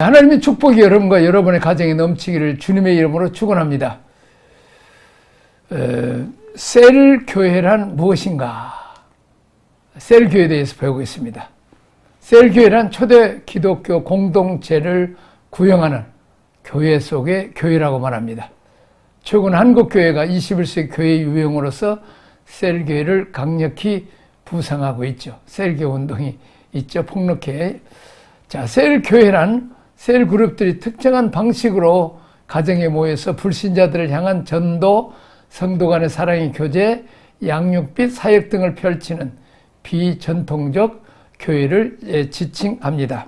하나님의 축복이 여러분과 여러분의 가정에 넘치기를 주님의 이름으로 축원합니다. 셀교회란 무엇인가? 셀교회에 대해서 배우고 있습니다. 셀교회란 초대 기독교 공동체를 구형하는 교회 속의 교회라고 말합니다. 최근 한국교회가 21세기 교회 유형으로서 셀교회를 강력히 부상하고 있죠. 셀교 운동이 있죠. 폭력해. 자, 셀교회란 셀 그룹들이 특정한 방식으로 가정에 모여서 불신자들을 향한 전도, 성도 간의 사랑의 교제, 양육 및 사역 등을 펼치는 비전통적 교회를 지칭합니다.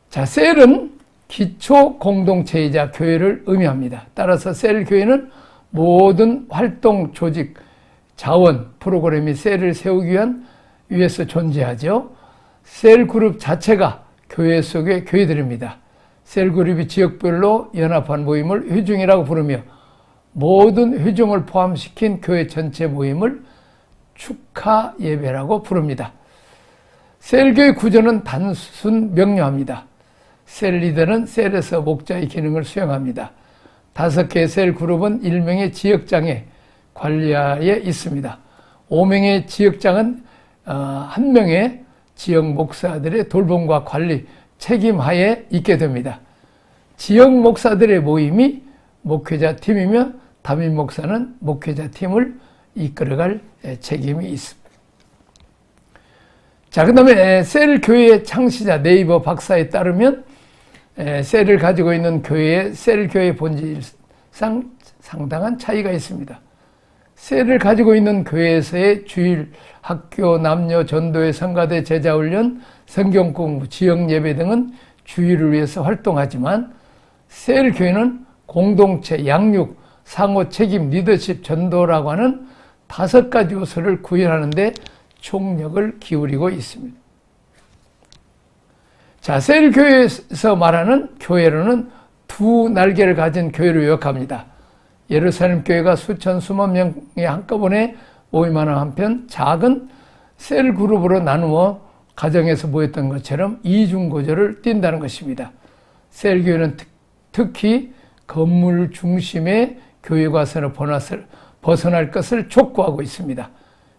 자, 셀은 기초 공동체이자 교회를 의미합니다. 따라서 셀 교회는 모든 활동, 조직, 자원, 프로그램이 셀을 세우기 위해서 존재하죠. 셀 그룹 자체가 교회 속의 교회들입니다. 셀 그룹이 지역별로 연합한 모임을 회중이라고 부르며 모든 회중을 포함시킨 교회 전체 모임을 축하 예배라고 부릅니다. 셀교회 구조는 단순 명료합니다. 셀 리더는 셀에서 목자의 기능을 수행합니다. 5개의 셀 그룹은 1명의 지역장에 관리하에 있습니다. 5명의 지역장은 1명의 지역 목사들의 돌봄과 관리 책임하에 있게 됩니다. 지역 목사들의 모임이 목회자 팀이며 담임 목사는 목회자 팀을 이끌어갈 책임이 있습니다. 자, 그 다음에 셀 교회의 창시자 네이버 박사에 따르면 셀을 가지고 있는 교회의 셀 교회의 본질상 상당한 차이가 있습니다. 셀을 가지고 있는 교회에서의 주일, 학교, 남녀, 전도회, 성가대, 제자훈련, 성경공부, 지역예배 등은 주일을 위해서 활동하지만 셀 교회는 공동체, 양육, 상호 책임, 리더십, 전도라고 하는 5가지 요소를 구현하는 데 총력을 기울이고 있습니다. 자, 셀 교회에서 말하는 교회로는 2 날개를 가진 교회를 요약합니다. 예루살렘 교회가 수천 수만 명이 한꺼번에 모임하는 한편 작은 셀 그룹으로 나누어 가정에서 모였던 것처럼 이중구조를 띈다는 것입니다. 셀 교회는 특히 건물 중심의 교회과서로 벗어날 것을 촉구하고 있습니다.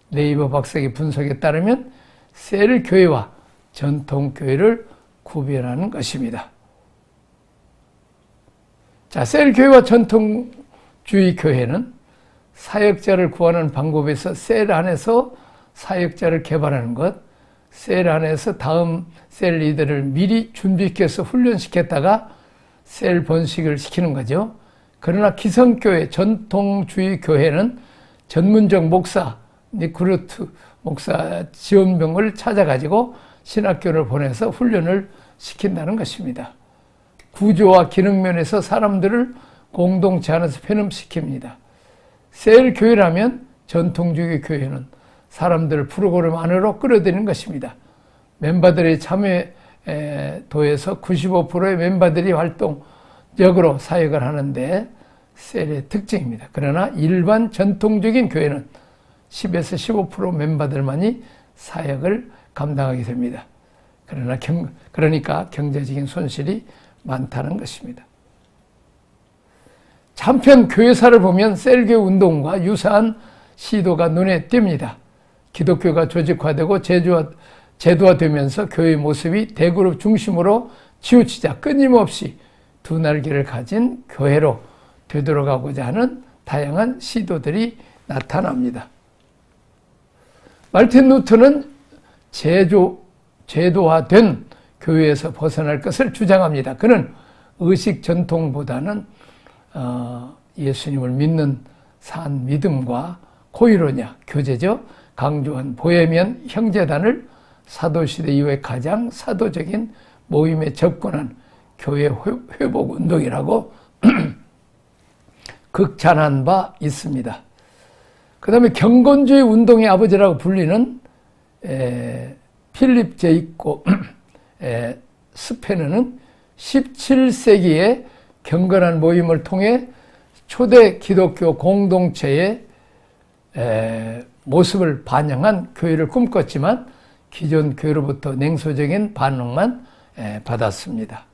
네이버 박사의 분석에 따르면 셀 교회와 전통 교회를 구별하는 것입니다. 자, 셀 교회와 전통주의 교회는 사역자를 구하는 방법에서 셀 안에서 사역자를 개발하는 것, 셀 안에서 다음 셀 리더를 미리 준비시켜서 훈련시켰다가 셀 번식을 시키는 거죠. 그러나 기성교회, 전통주의 교회는 전문적 목사, 리크루트 목사 지원병을 찾아가지고 신학교를 보내서 훈련을 시킨다는 것입니다. 구조와 기능면에서 사람들을 공동체 안에서 편입시킵니다. 셀 교회라면 전통주의 교회는 사람들을 프로그램 안으로 끌어들이는 것입니다. 멤버들의 참여도에서 95%의 멤버들이 활동적으로 사역을 하는데 셀의 특징입니다. 그러나 일반 전통적인 교회는 10에서 15% 멤버들만이 사역을 감당하게 됩니다. 그러니까 경제적인 손실이 많다는 것입니다. 한편 교회사를 보면 셀교 운동과 유사한 시도가 눈에 띕니다. 기독교가 조직화되고 제도화되면서 교회의 모습이 대그룹 중심으로 치우치자 끊임없이 2 날개를 가진 교회로 되돌아가고자 하는 다양한 시도들이 나타납니다. 말틴 루터는 제도화된 교회에서 벗어날 것을 주장합니다. 그는 의식 전통보다는 예수님을 믿는 산 믿음과 코이로냐, 교제죠. 강조한 보헤미안 형제단을 사도시대 이후에 가장 사도적인 모임에 접근한 교회 회복 운동이라고 극찬한 바 있습니다. 그 다음에 경건주의 운동의 아버지라고 불리는 필립 제이콥 스페너는 17세기에 경건한 모임을 통해 초대 기독교 공동체의 모습을 반영한 교회를 꿈꿨지만 기존 교회로부터 냉소적인 반응만 받았습니다.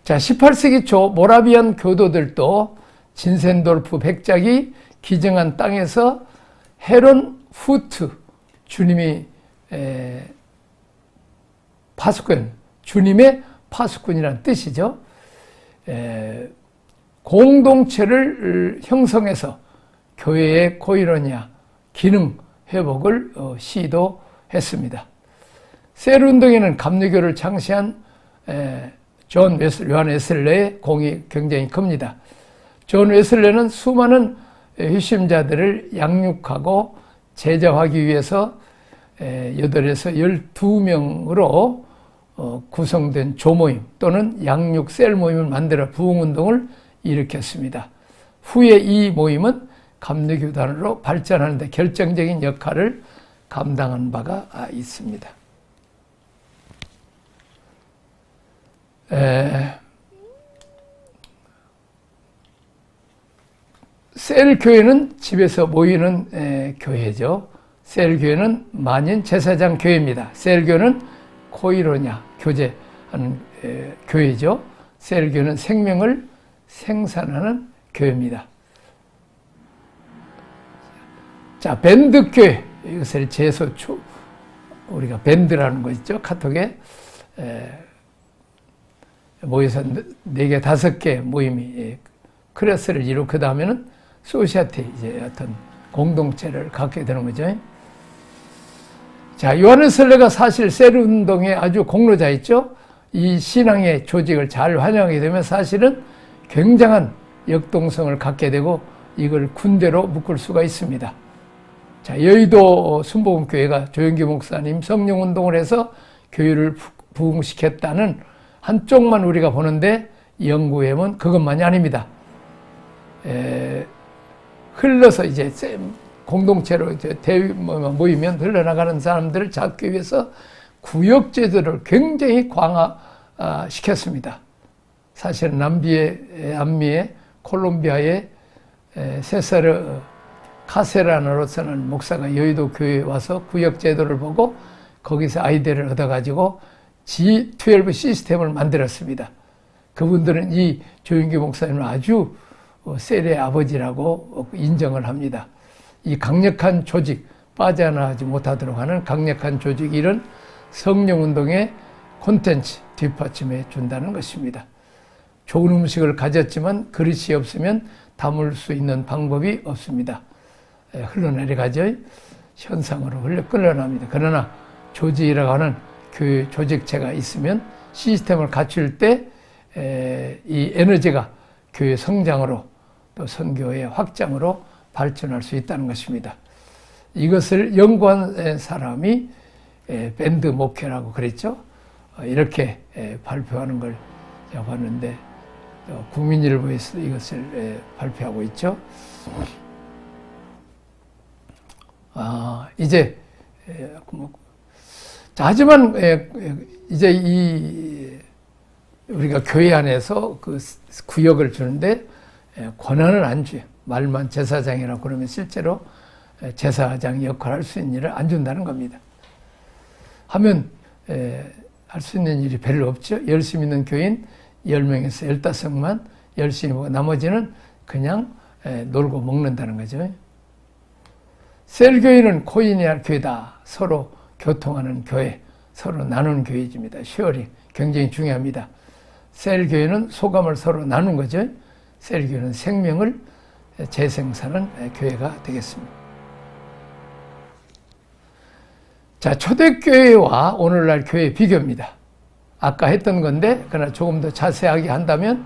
자, 18세기 초 모라비안 교도들도 진센돌프 백작이 기증한 땅에서 헤론 후트, 주님이 파수꾼, 주님의 파수꾼이라는 뜻이죠. 공동체를 형성해서 교회의 코이로니아, 기능 회복을 시도했습니다. 셀 운동에는 감리교를 창시한 요한 웨슬레의 공이 굉장히 큽니다. 존 웨슬레는 수많은 회심자들을 양육하고 제자하기 위해서 8에서 12명으로 구성된 조모임 또는 양육 셀 모임을 만들어 부흥운동을 일으켰습니다. 후에 이 모임은 감리교단으로 발전하는 데 결정적인 역할을 감당한 바가 있습니다. 셀 교회는 집에서 모이는 교회죠. 셀 교회는 만인 제사장 교회입니다. 셀 교회는 코이로냐, 교제하는 교회죠. 셀 교회는 생명을 생산하는 교회입니다. 자, 밴드 교회, 이것을 제소초, 우리가 밴드라는 거 있죠. 카톡에 모여서 4개, 5개 모임이 클래스를 이루고 그 다음에는 소시아티, 이제 어떤 공동체를 갖게 되는 거죠. 자, 요한 웨슬레가 사실 셀 운동의 아주 공로자였죠. 이 신앙의 조직을 잘 활용하게 되면 사실은 굉장한 역동성을 갖게 되고 이걸 군대로 묶을 수가 있습니다. 자, 여의도 순복음교회가 조영기 목사님 성령운동을 해서 교회를 부흥시켰다는 한쪽만 우리가 보는데 연구해보면 그것만이 아닙니다. 흘러서 이제 공동체로 이제 모이면 흘러나가는 사람들을 잡기 위해서 구역제도를 굉장히 강화시켰습니다. 사실은 남미의 콜롬비아의 세사르 카세라노로서는 목사가 여의도 교회에 와서 구역제도를 보고 거기서 아이디어를 얻어가지고 G12 시스템을 만들었습니다. 그분들은 이 조영기 목사님을 아주 셀의 아버지라고 인정을 합니다. 이 강력한 조직, 빠져나가지 못하도록 하는 강력한 조직, 이런 성령운동의 콘텐츠 뒷받침해 준다는 것입니다. 좋은 음식을 가졌지만 그릇이 없으면 담을 수 있는 방법이 없습니다. 흘러내려가죠. 현상으로 끌려납니다. 그러나 조직이라고 하는 교회 조직체가 있으면 시스템을 갖출 때 이 에너지가 교회 성장으로 또 선교의 확장으로 발전할 수 있다는 것입니다. 이것을 연구한 사람이 밴드 목회라고 그랬죠. 이렇게 발표하는 걸 봤는데 국민일보에서 이것을 발표하고 있죠. 이제 하지만 이제 우리가 교회 안에서 그 구역을 주는데 권한을 안 줘요. 말만 제사장이라고 그러면 실제로 제사장 역할을 할 수 있는 일을 안 준다는 겁니다. 하면 할 수 있는 일이 별로 없죠. 열심히 있는 교인 10명에서 15명만 열심히 하고 나머지는 그냥 놀고 먹는다는 거죠. 셀교회는 코이니아 교회다. 서로 교통하는 교회, 서로 나누는 교회입니다. 쉐어링 굉장히 중요합니다. 셀교회는 소감을 서로 나누는 거죠. 셀교회는 생명을 재생산하는 교회가 되겠습니다. 자, 초대교회와 오늘날 교회 비교입니다. 아까 했던 건데 그러나 조금 더 자세하게 한다면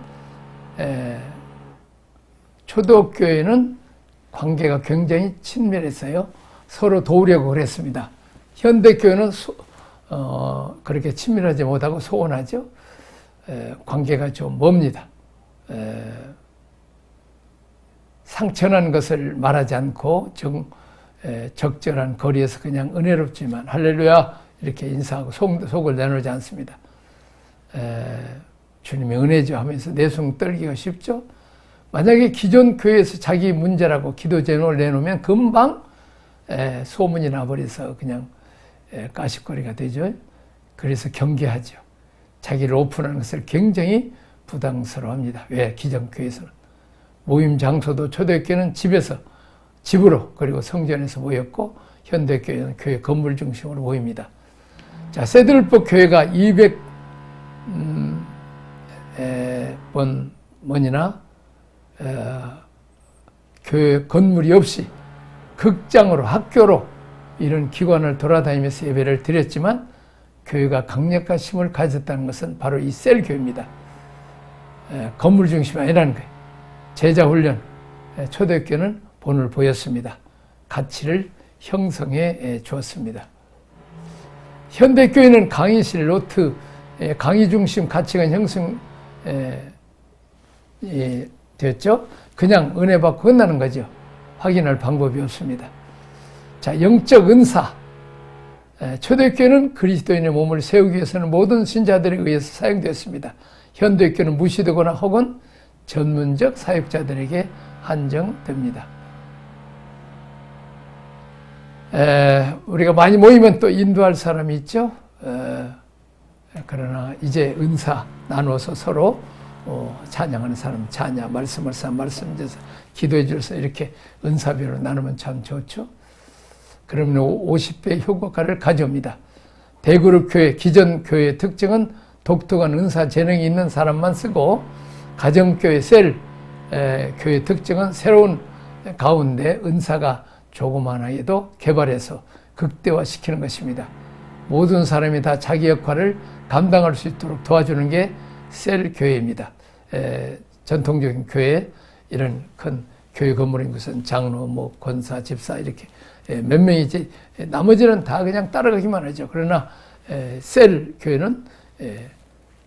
초대교회는 관계가 굉장히 친밀했어요. 서로 도우려고 그랬습니다. 현대교회는 그렇게 친밀하지 못하고 소원하죠. 관계가 좀 멉니다. 상처난 것을 말하지 않고 적절한 거리에서 그냥 은혜롭지만 할렐루야 이렇게 인사하고 속을 내놓지 않습니다. 주님의 은혜죠 하면서 내숭 떨기가 쉽죠. 만약에 기존 교회에서 자기 문제라고 기도 제목을 내놓으면 금방 소문이 나버려서 그냥 가십거리가 되죠. 그래서 경계하죠. 자기를 오픈하는 것을 굉장히 부담스러워합니다. 왜? 기존교회에서는. 모임 장소도 초대교회는 집으로 그리고 성전에서 모였고 현대교회는 교회 건물 중심으로 모입니다. 자, 세들법 교회가 200번이나 교회 건물이 없이 극장으로 학교로 이런 기관을 돌아다니면서 예배를 드렸지만 교회가 강력한 힘을 가졌다는 것은 바로 이 셀교회입니다. 건물 중심이 아니라는 거예요. 제자훈련, 초대교회는 본을 보였습니다. 가치를 형성해 주었습니다. 현대교회는 강의실, 노트, 강의 중심 가치관 형성 되었죠. 그냥 은혜 받고 끝나는 거죠. 확인할 방법이 없습니다. 자, 영적 은사. 초대교회는 그리스도인의 몸을 세우기 위해서는 모든 신자들에 의해서 사용되었습니다. 현대교회는 무시되거나 혹은 전문적 사역자들에게 한정됩니다. 우리가 많이 모이면 또 인도할 사람이 있죠. 그러나 이제 은사 나눠서 서로 찬양하는 사람 찬양, 말씀을 사람 말씀, 기도해 주셔서 이렇게 은사별로 나누면 참 좋죠. 그러면 50배의 효과를 가져옵니다. 대그룹 교회, 기존 교회의 특징은 독특한 은사 재능이 있는 사람만 쓰고, 가정교회, 교회 특징은 새로운 가운데 은사가 조그만하게도 개발해서 극대화시키는 것입니다. 모든 사람이 다 자기 역할을 감당할 수 있도록 도와주는 게 교회입니다. 전통적인 교회, 이런 큰 교회 건물인 것은 장로, 권사, 집사 이렇게 몇 명이지 나머지는 다 그냥 따라가기만 하죠. 그러나 교회는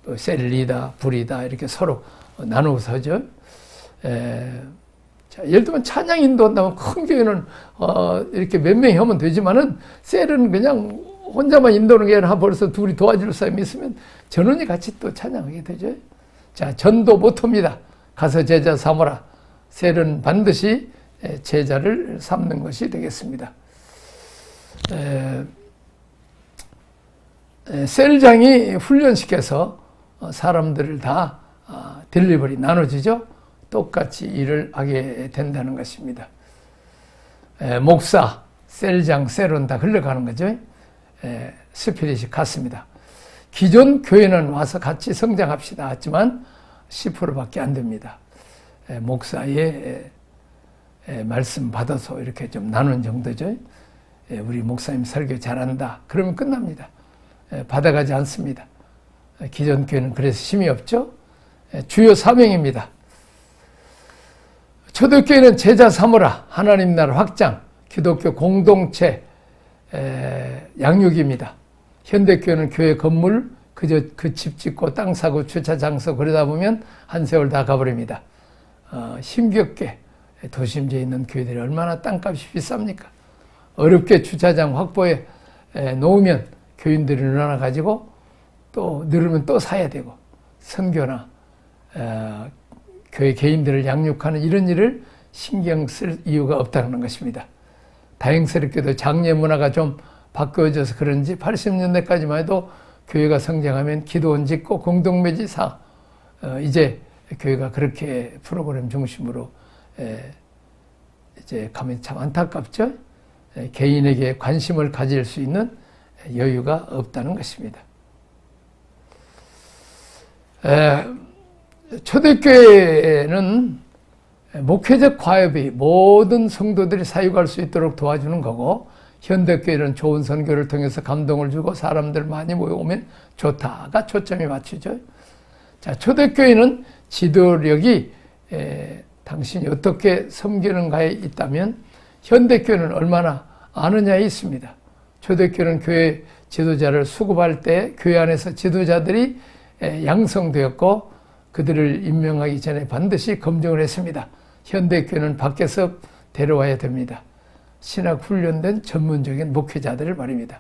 또 리다, 부리다 이렇게 서로 나누어서 하죠. 자, 예를 들면 찬양 인도한다면 큰 교회는 이렇게 몇 명이 하면 되지만은 셀은 그냥 혼자만 인도하는 게 아니라 벌써 둘이 도와줄 사람이 있으면 전원이 같이 또 찬양하게 되죠. 자, 전도 모토입니다. 가서 제자 삼으라. 셀은 반드시 제자를 삼는 것이 되겠습니다. 셀장이 훈련시켜서 사람들을 다 딜리버리 나눠주죠. 똑같이 일을 하게 된다는 것입니다. 목사, 셀장, 셀은 다 흘러가는 거죠. 스피릿이 같습니다. 기존 교회는 와서 같이 성장합시다 하지만 10%밖에 안 됩니다. 목사의 말씀 받아서 이렇게 좀 나눈 정도죠. 우리 목사님 설교 잘한다. 그러면 끝납니다. 받아가지 않습니다. 기존 교회는 그래서 힘이 없죠. 주요 사명입니다. 초대교회는 제자 삼으라, 하나님 나라 확장, 기독교 공동체 양육입니다. 현대교회는 교회 건물, 그저 그 집 짓고 땅 사고 주차 장소 그러다 보면 한 세월 다 가버립니다. 힘겹게 도심지에 있는 교회들이 얼마나 땅값이 비쌉니까? 어렵게 주차장 확보해 놓으면 교인들이 늘어나 가지고 또 늘으면 또 사야 되고, 선교나 교회 개인들을 양육하는 이런 일을 신경 쓸 이유가 없다는 것입니다. 다행스럽게도 장례 문화가 좀 바뀌어져서 그런지 80년대까지만 해도 교회가 성장하면 기도원 짓고 공동묘지 이제 교회가 그렇게 프로그램 중심으로 이제 가면 참 안타깝죠. 개인에게 관심을 가질 수 있는 여유가 없다는 것입니다. 초대교회는 목회적 과업이 모든 성도들이 사역할 수 있도록 도와주는 거고, 현대교회는 좋은 선교를 통해서 감동을 주고 사람들 많이 모여오면 좋다가 초점이 맞추죠. 자, 초대교회는 지도력이 당신이 어떻게 섬기는가에 있다면 현대교회는 얼마나 아느냐에 있습니다. 초대교회는 교회 지도자를 수급할 때 교회 안에서 지도자들이 양성되었고 그들을 임명하기 전에 반드시 검증을 했습니다. 현대교회는 밖에서 데려와야 됩니다. 신학 훈련된 전문적인 목회자들을 말입니다.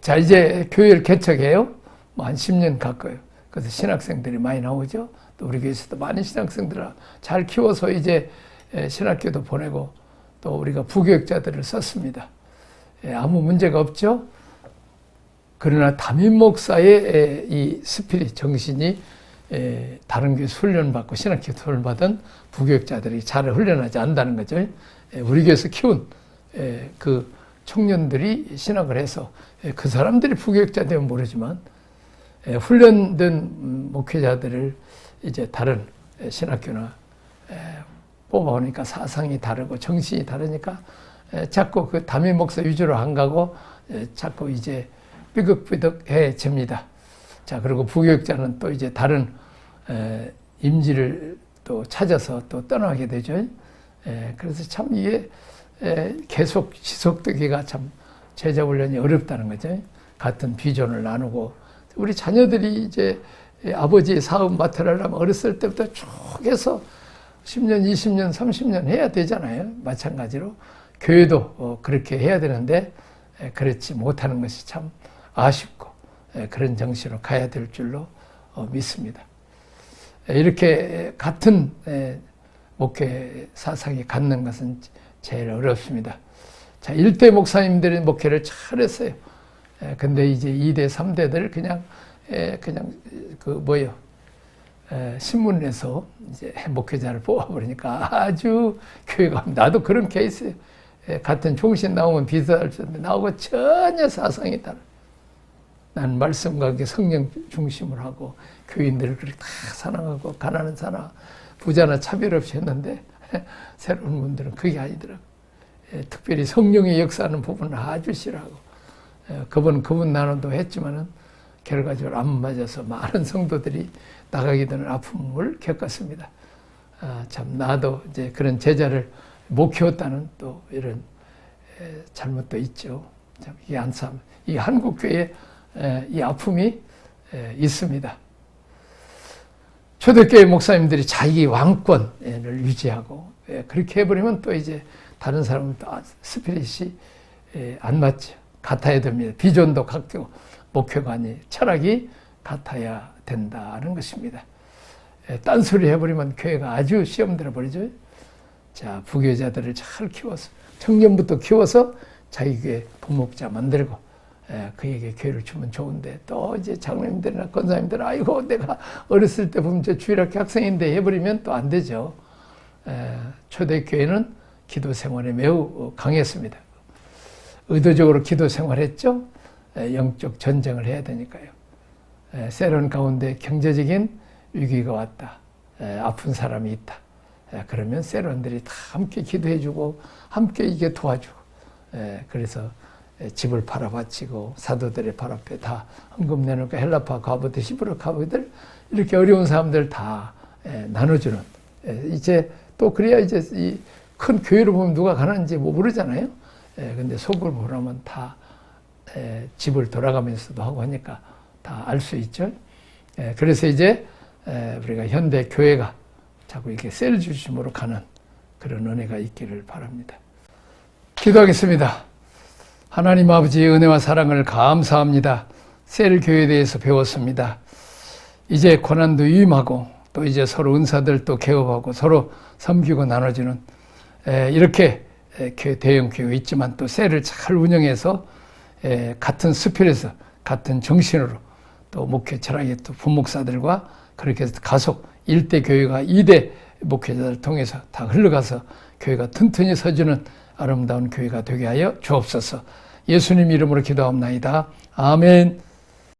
자, 이제 교회를 개척해요. 한 10년 가까이. 그래서 신학생들이 많이 나오죠. 또 우리 교회에서도 많은 신학생들을 잘 키워서 이제 신학교도 보내고 또 우리가 부교육자들을 썼습니다. 아무 문제가 없죠. 그러나 담임 목사의 이 스피릿, 정신이 다른 교회에서 훈련받고 신학교 훈련을 받은 부교육자들이 잘 훈련하지 않는다는 거죠. 우리 교회에서 키운 그 청년들이 신학을 해서 그 사람들이 부교육자 되면 모르지만 훈련된 목회자들을 이제 다른 신학교나 뽑아오니까 사상이 다르고 정신이 다르니까 자꾸 그 담임 목사 위주로 안 가고 자꾸 이제 삐걱삐걱해집니다. 자, 그리고 부교육자는 또 이제 다른 임지를 또 찾아서 또 떠나게 되죠. 그래서 참 이게 계속 지속되기가 참 제자 훈련이 어렵다는 거죠. 같은 비전을 나누고 우리 자녀들이 이제 아버지의 사업 맡으려면 어렸을 때부터 쭉 해서 10년, 20년, 30년 해야 되잖아요. 마찬가지로 교회도 그렇게 해야 되는데 그렇지 못하는 것이 참 아쉽고 그런 정신으로 가야 될 줄로 믿습니다. 이렇게 같은 목회 사상이 갖는 것은 제일 어렵습니다. 자, 1대 목사님들이 목회를 잘했어요. 근데 이제 2대, 3대들 그냥 신문에서 이제 목회자를 뽑아버리니까 아주 교회가, 나도 그런 케이스예요. 같은 종신 나오면 비슷할 텐데 나오고 전혀 사상이 달라. 난 말씀과 성령 중심을 하고 교인들을 그렇게 다 사랑하고 가난한 사람, 부자나 차별 없이 했는데 새로운 분들은 그게 아니더라고. 특별히 성령의 역사하는 부분을 아주 싫어하고 그분 나눔도 했지만은 결과적으로 안 맞아서 많은 성도들이 나가게 되는 아픔을 겪었습니다. 참 나도 이제 그런 제자를 못 키웠다는 또 이런 잘못도 있죠. 참 이게 안참 이 한국 교회에 이 아픔이 있습니다. 초대교회 목사님들이 자기 왕권을 유지하고 그렇게 해버리면 또 이제 다른 사람은 또 스피릿이 안 맞죠. 같아야 됩니다. 비전도 같고 목회관이 철학이 같아야 된다는 것입니다. 딴소리 해버리면 교회가 아주 시험 들어버리죠. 자, 부교자들을 잘 키워서 청년부터 키워서 자기 교회 부목자 만들고 그에게 교회를 주면 좋은데 또 이제 장로님들이나 권사님들 아이고 내가 어렸을 때 보면 저 주일학교 학생인데 해버리면 또 안 되죠. 초대교회는 기도 생활에 매우 강했습니다. 의도적으로 기도 생활했죠. 영적 전쟁을 해야 되니까요. 세론 가운데 경제적인 위기가 왔다. 아픈 사람이 있다. 그러면 세론들이 다 함께 기도해주고 함께 이게 도와주고 그래서 집을 팔아바치고 사도들의 발 앞에 다 헌금 내놓고 헬라파 과부들 히브리 과부들 이렇게 어려운 사람들 다 나눠주는 이제 또 그래야 이제 이 큰 교회를 보면 누가 가는지 뭐 모르잖아요. 근데 속을 보라면 다 집을 돌아가면서도 하고 하니까 다 알 수 있죠. 그래서 이제 우리가 현대 교회가 자꾸 이렇게 셀 중심으로 가는 그런 은혜가 있기를 바랍니다. 기도하겠습니다. 하나님 아버지의 은혜와 사랑을 감사합니다. 셀 교회에 대해서 배웠습니다. 이제 고난도 위임하고 또 이제 서로 은사들 또 개업하고 서로 섬기고 나눠주는 이렇게 대형 교회 있지만 또 셀을 잘 운영해서 같은 스피릿에서 같은 정신으로 또 목회 철학의 또 부목사들과 그렇게 해서 가속 1대 교회가 2대 목회자들을 통해서 다 흘러가서 교회가 튼튼히 서주는 아름다운 교회가 되게 하여 주옵소서. 예수님 이름으로 기도합나이다. 아멘.